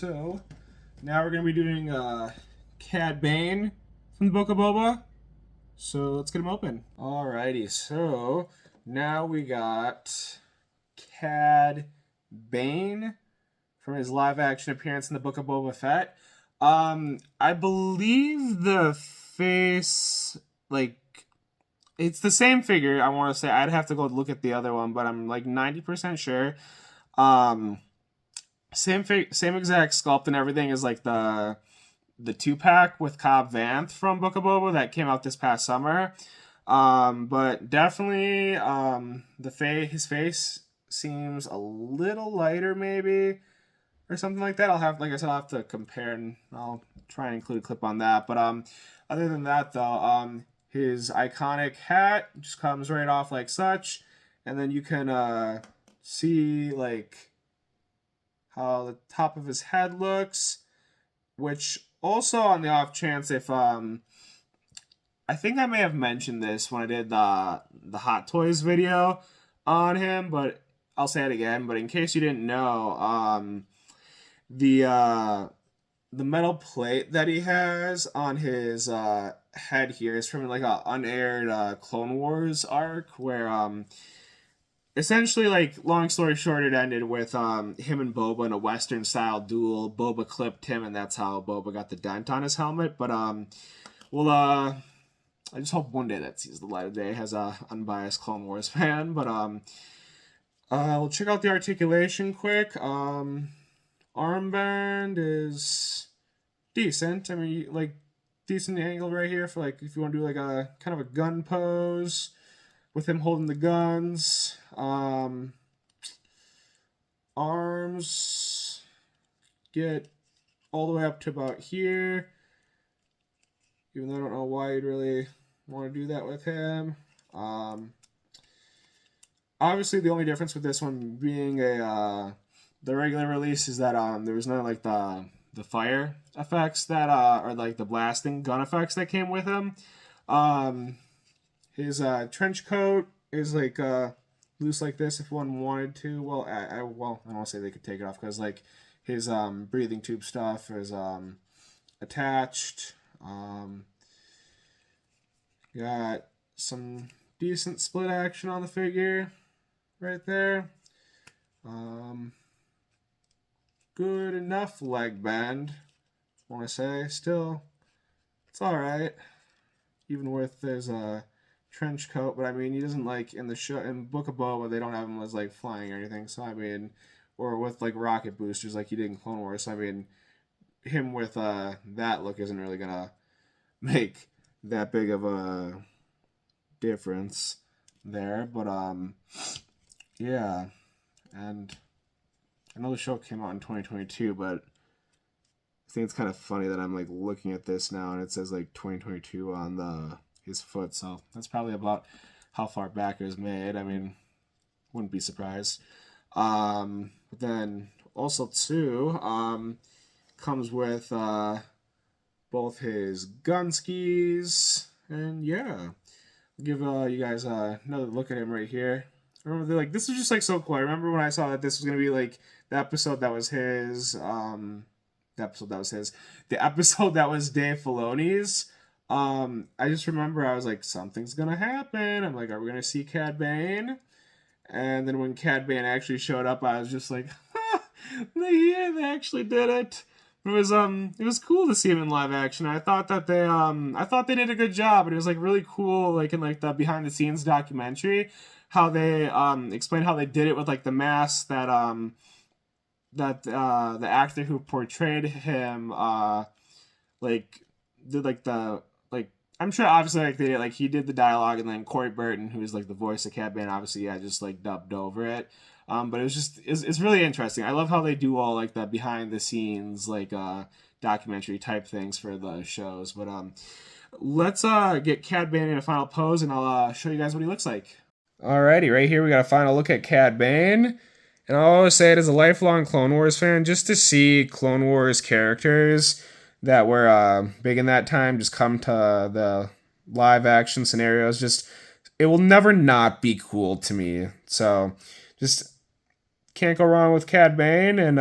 So now we're gonna be doing Cad Bane from the Book of Boba. So let's get him open. Alrighty, so now we got Cad Bane from his live action appearance in the Book of Boba Fett. I believe the face, like, it's the same figure. I want to say I'd have to go look at the other one, but I'm like 90% sure. Um, same exact sculpt and everything is like the 2-pack with Cobb Vanth from Book of Boba that came out this past summer. But definitely his face seems a little lighter maybe or something like that. I'll have to compare and I'll try and include a clip on that. But other than that though, his iconic hat just comes right off like such, and then you can see like how the top of his head looks, which also on the off chance if I think I may have mentioned this when I did the Hot Toys video on him, but I'll say it again. But in case you didn't know, the metal plate that he has on his head here is from like a unaired Clone Wars arc where essentially, like, long story short, it ended with him and Boba in a Western style duel. Boba clipped him, and that's how Boba got the dent on his helmet. But I just hope one day that sees the light of day as a unbiased Clone Wars fan. But we'll check out the articulation quick. Armband is decent. I mean, like, decent angle right here for like if you want to do like a kind of a gun pose with him holding the guns. Arms get all the way up to about here, even though I don't know why you'd really want to do that with him. Obviously the only difference with this one being the regular release is that there was none like the fire effects that or like the blasting gun effects that came with him. His trench coat is like loose like this if one wanted to. Well, I don't want to say they could take it off because like his breathing tube stuff is attached. Got some decent split action on the figure right there. Good enough leg bend, I want to say. Still, it's all right, even with his trench coat. But I mean, he doesn't like in the show in Book of Boba. They don't have him as like flying or anything. So I mean, or with like rocket boosters like he did in Clone Wars. So I mean, him with that look isn't really gonna make that big of a difference there. But yeah, and I know the show came out in 2022, but I think it's kind of funny that I'm like looking at this now and it says like 2022 on his foot, so that's probably about how far back it was made. I mean, wouldn't be surprised. But then also too, comes with both his gun skis, and yeah, I'll give you guys another look at him right here. I remember like this was just like so cool. I remember when I saw that this was gonna be like the episode that was his, the episode that was Dave Filoni's. I just remember I was like, something's gonna happen. I'm like, are we gonna see Cad Bane? And then when Cad Bane actually showed up, I was just like, yeah, they actually did it. It was cool to see him in live action. I thought they did a good job, and it was like really cool, like in like the behind the scenes documentary, how they explained how they did it with like the mask that the actor who portrayed him like did like the like I'm sure obviously like they did, like he did the dialogue, and then Corey Burton, who is like the voice of Cad Bane, obviously just like dubbed over it. But it's really interesting. I love how they do all like the behind the scenes like documentary type things for the shows. But let's get Cad Bane in a final pose, and I'll show you guys what he looks like. Alrighty, right here we got a final look at Cad Bane. And I'll always say it as a lifelong Clone Wars fan, just to see Clone Wars characters that were big in that time just come to the live action scenarios, just it will never not be cool to me. So just can't go wrong with Cad Bane, and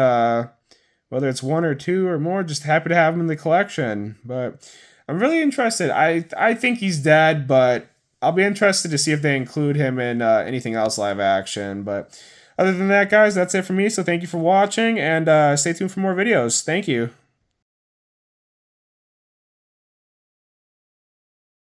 whether it's one or two or more, just happy to have him in the collection. But I'm really interested. I think he's dead, but I'll be interested to see if they include him in anything else live action. But other than that, guys, that's it for me. So thank you for watching, and stay tuned for more videos. Thank you.